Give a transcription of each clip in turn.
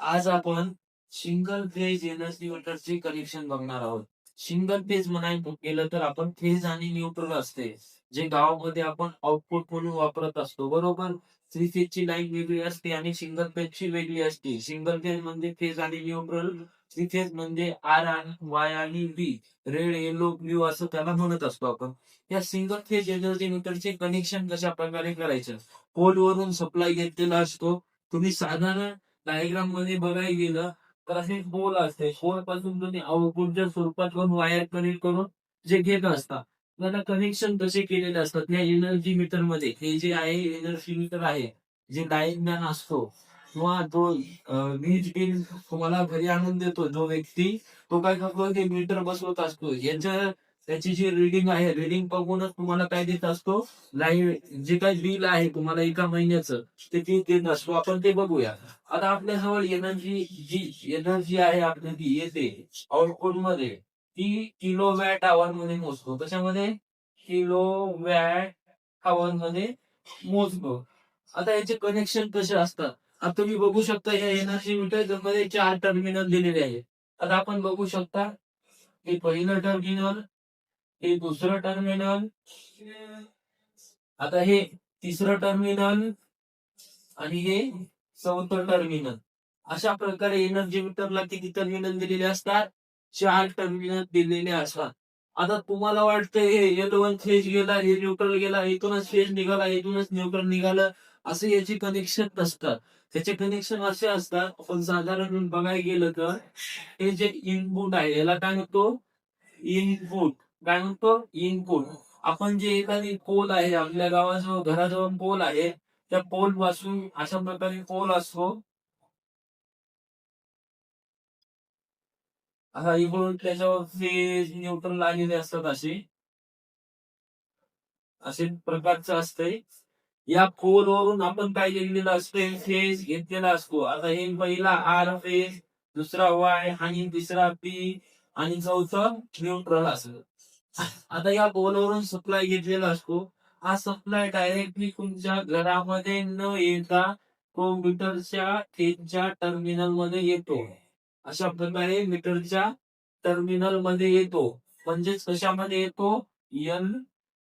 आज आपण single phase energy मीटरचे कनेक्शन बघणार आहोत. सिंगल फेज म्हणायचं गेलं तर आपण फेज आणि न्यूट्रल असते, जे गावामध्ये आपण आउटपुट म्हणून वापरत असतो, बरोबर. थ्री फेज ची लाईन वेगळी असते आणि सिंगल फेज ची वेगळी असते. सिंगल फेज म्हणजे फेज आणि न्यूट्रल, थ्री फेज म्हणजे आर आणि वाय आणि बी, रेड, येलो, ब्ल्यू असं त्याला म्हणत असतो आपण. या सिंगल फेज एनर्जी मीटरचे कनेक्शन कशा प्रकारे करायचं? पोल वरून सप्लाय घेतलेला असतो. तुम्ही साधारण डायग्राम मध्ये बघायला गेलं तर असे पोल असते. पोल पासून तुम्ही आउटपुटच्या स्वरूपात करून वायर कनेक्ट करून जे घेत असता, त्याला कनेक्शन कसे केलेले असतात या एनर्जी मीटर मध्ये. हे जे आहे एनर्जी मीटर आहे, जे डायग्राम असतो किंवा जो वीज बिल तुम्हाला घरी आणून देतो जो व्यक्ती, तो काय करतो, ते मीटर बसवत असतो. त्याची जी रिडिंग आहे, रिडिंग बघूनच तुम्हाला काय देत असतो, लाईट जे काही बिल आहे तुम्हाला एका महिन्याचं, ते बिल देत असतो. आपण ते बघूया. आता आपल्याजवळ जी एनर्जी आहे आपली ती येते आउटपुट मध्ये, ती किलो वॅट आवर मध्ये मोजतो. कशामध्ये? किलो वॅट आवर मध्ये मोजतो. आता याचे कनेक्शन कसे असतात? आता तुम्ही बघू शकता या एनर्जी मीटर मध्ये 4 टर्मिनल दिलेले आहेत. आता आपण बघू शकता, हे पहिलं टर्मिनल, हे दुसरं टर्मिनल, आता हे तिसरं टर्मिनल आणि हे चौथं टर्मिनल. अशा प्रकारे एनर्जी मीटरला किती टर्मिनल दिलेले असतात? 4 टर्मिनल दिलेले असतात. आता तुम्हाला वाटतं हे L1 फेज गेला, हे न्यूट्रल गेला, इथूनच फेज निघाला, इथूनच न्यूट्रल निघालं, असे याचे कनेक्शन नसतात. त्याचे कनेक्शन असे असतात, आपण साधारण बघायला गेलं तर हे जे इनपुट आहे याला काय म्हणतो? इनपुट. काय म्हणतो? इनपुट. आपण जे एखादी पोल आहे, आपल्या गावाजवळ घराजवळ पोल आहे, त्या पोल पासून अशा प्रकारे पोल असतो. असा इकडून त्याच्यावर फेज न्यूट्रल लागलेले असतात, असे प्रकारचं असतंय. या पोल वरून आपण काय लिहिलेलं असतंय? फेज घेतलेला असतो. आता हे पहिला आर फेज, दुसरा वाय आणि तिसरा पी आणि चौथं न्यूट्रल असं. आता या पोलवरून सप्लाय घेतलेला असतो. हा सप्लाय डायरेक्टली तुमच्या घरामध्ये न येता तो मीटरच्या फेजच्या टर्मिनल मध्ये येतो. अशा प्रकारे मीटरच्या टर्मिनल मध्ये येतो. म्हणजेच कशामध्ये येतो? एन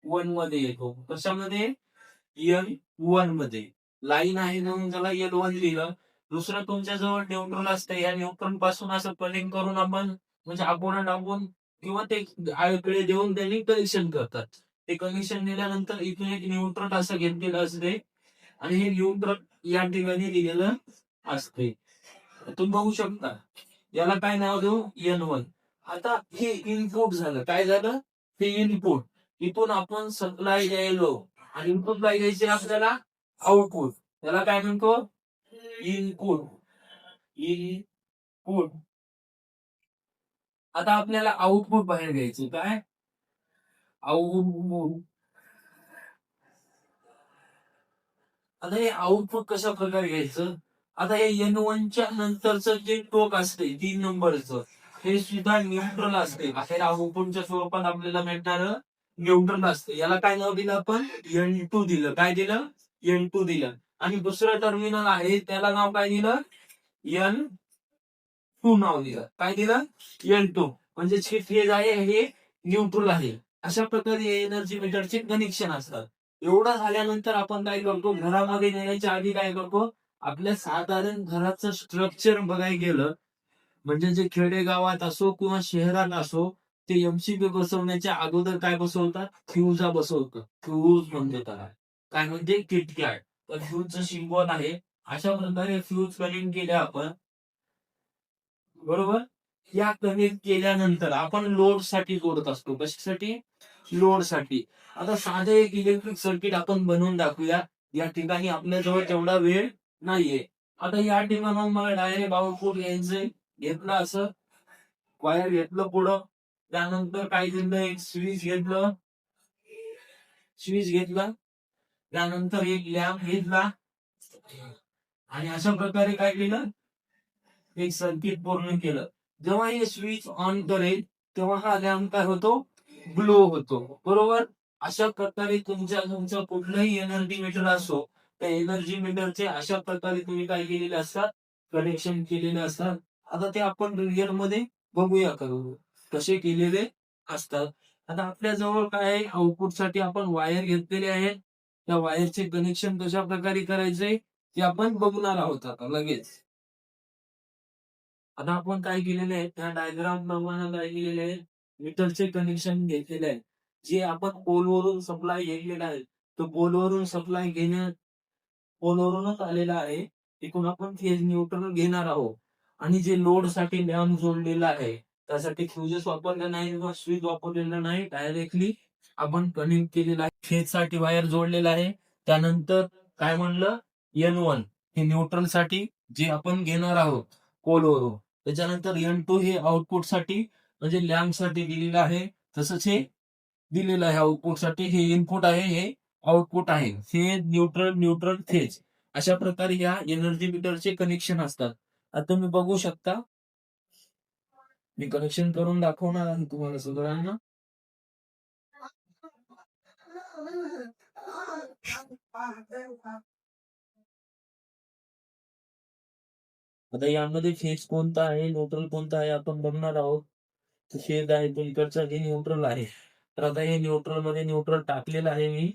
वन मध्ये येतो. कशामध्ये? एन वन मध्ये. लाईन आहे म्हणून त्याला एल वन लिहिलं. दुसरं तुमच्या जवळ न्यूट्रल असते. या न्यूट्रल पासून असं कनेक्ट करून आपण, म्हणजे आपण किंवा ते आळीकडे देऊन त्यांनी कनेक्शन करतात. ते कनेक्शन दिल्यानंतर इथून एक न्यूट्रल असं घेतलेलं असते आणि हे न्यूट्रल या ठिकाणी दिलेलं असते. तुम्ही बघू शकता. याला काय नाव देऊ? N one. आता हे इनपुट झालं. काय झालं? हे इनपुट. इथून आपण सप्लाय द्यायलो आणि इनपुटला घ्यायचे आपल्याला आउटपुट. त्याला काय म्हणतो? इनपुट. इनपुट. आता आपल्याला आउटपुट बाहेर घ्यायचे. काय? आउटपुट. आता हे आउटपुट कशा प्रकारे घ्यायचं? आता हे एन वनच्या नंतरचं जे टोक असते 3 नंबरचं, हे सुद्धा न्यूट्रल असते. अखेर आउटपुटच्या स्वरूपात आपल्याला मिळणार न्यूट्रल असते. याला काय नाव दिलं आपण? N2 दिलं. काय दिलं? N2 दिलं. आणि दुसरं टर्मिनल आहे त्याला नाव काय दिलं? N2 नाव दिलं. काय दिलं? N2. म्हणजे जे फेज आहे हे न्यूट्रल आहे. अशा प्रकारे एनर्जी मीटरचे कनेक्शन असतात. एवढं झाल्यानंतर आपण काय करतो? घरामध्ये नेण्याच्या आधी काय करतो? आपल्या साधारण घराचं स्ट्रक्चर बघायला गेलं, म्हणजे जे खेडेगावात असो किंवा शहरात असो, ते एमसीबी बसवण्याच्या अगोदर काय बसवतात? फ्यूजा बसवतात. फ्यूज म्हणतो त्याला. काय म्हणजे? किटकॅट. तर फ्यूजचं सिम्बॉल आहे. अशा प्रकारे फ्यूज कनेक्ट केले आपण, बरोबर. या कनेक्ट केल्यानंतर आपण लोड साठी जोडत असतो. कशासाठी? लोड साठी. आता साधे एक इलेक्ट्रिक सर्किट आपण बनवून दाखवूया. या ठिकाणी आपल्याजवळ तेवढा वेळ नाहीये. आता या ठिकाणी मला डायरेक्ट आउटपुट यायचंय. घेतलं असं, वायर घेतलं पुढं, त्यानंतर काय घेतलं? एक स्विच घेतला, त्यानंतर एक लॅम्प घेतला आणि अशा प्रकारे काय केलं? एक सर्किट पूर्ण केलं. जेव्हा हे स्विच ऑन करेल तेव्हा हा लॅम्प काय होतो? ग्लो होतो, बरोबर. अशा प्रकारे तुमचा कुठलाही एनर्जी मीटर असो, त्या एनर्जी मीटरचे अशा प्रकारे तुम्ही काय केलेले असतात? कनेक्शन केलेले असतात. आता ते आपण रिअल मध्ये बघूया करू कसे केलेले असतात. आता आपल्या जवळ काय आहे, आउटपुटसाठी आपण वायर घेतलेले आहे. त्या वायरचे कनेक्शन कशा प्रकारे करायचे ते आपण बघणार आहोत आता लगेच. आता आपण काय केलेले आहे, त्या डायग्राम प्रमाणे काय केलेले आहे, मीटरचे कनेक्शन घेतलेले आहे. जे आपण पोलवरून सप्लाय घेतलेला आहे, तो पोलवरून सप्लाय पोलवरूनच आलेला आहे. तिथून आपण फेज न्यूट्रल घेणार आहोत. आणि जे लोडसाठी लॅम्प जोडलेला आहे, त्यासाठी फ्युजेस वापरले नाही किंवा स्विच वापरलेला नाही. डायरेक्टली आपण कनेक्ट केलेला आहे. फेजसाठी वायर जोडलेला आहे. त्यानंतर काय म्हणलं, N1 हे न्यूट्रल साठी जे आपण घेणार आहोत पोलवरून. त्याच्यानंतर N2 हे आउटपुट साठी म्हणजे लॅम्प साठी दिलेलं आहे. तसंच हे दिलेलं आहे आउटपुट साठी. हे इनपुट आहे, हे आउटपुट आहे. फेज न्यूट्रल न्यूट्रल फेज अशा प्रकारे या एनर्जी मीटरचे कनेक्शन असतात. आता तुम्ही बघू शकता, मी कनेक्शन करून दाखवणार आहे तुम्हाला सगळ्यांना. आता यामध्ये फेज कोणता आहे, न्यूट्रल कोणता आहे आपण बघणार आहोत. फेज आहे तो इकडचा, हे न्यूट्रल आहे. तर आता हे न्यूट्रल मध्ये न्यूट्रल टाकलेलं आहे मी,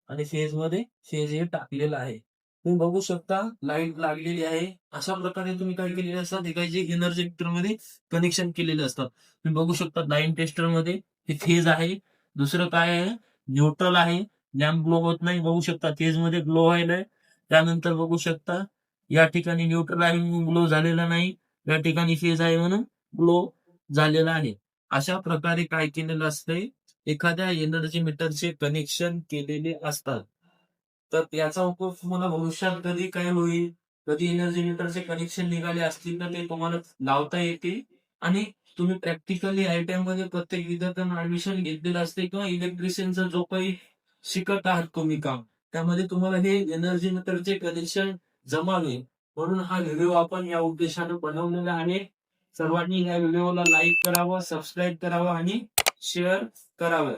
आणि फेज मध्ये फेज हे टाकलेलं आहे. तुम्ही बघू शकता लाईट लागलेली आहे. अशा प्रकारे तुम्ही काय केलेले असतात, एकाचे एनर्जी मीटर मध्ये कनेक्शन केलेले असतात. तुम्ही बघू शकता लाईन टेस्टर मध्ये हे फेज आहे. दुसरं काय आहे, न्यूट्रल आहे. लॅम्प ग्लो होत नाही, बघू शकता फेज मध्ये ग्लो व्हायलाय. त्यानंतर बघू शकता या ठिकाणी न्यूट्रल आहे म्हणून ग्लो झालेला नाही, या ठिकाणी फेज आहे म्हणून ग्लो झालेला आहे. अशा प्रकारे काय केलेलं असतंय, एखाद्या एनर्जी मीटरचे कनेक्शन केलेले असतात. तर याचा उपयोग तुम्हाला भविष्यात कधी काय होईल, कधी एनर्जी मीटरचे कनेक्शन निघाले असतील तर ते तुम्हाला लावता येते. आणि तुम्ही प्रॅक्टिकली आयटीआय मध्ये प्रत्येक विद्यार्थ्यांना ऍडमिशन घेतलेलं असते, किंवा इलेक्ट्रिशियनचा जो काही शिकत आहात तुम्ही काम, त्यामध्ये तुम्हाला हे एनर्जी मीटरचे कनेक्शन जमावे. म्हणून हा व्हिडिओ आपण या उद्देशाने बनवलेला आहे. सर्वांनी या व्हिडिओला लाईक करावं, सबस्क्राईब करावं आणि शेअर करावं.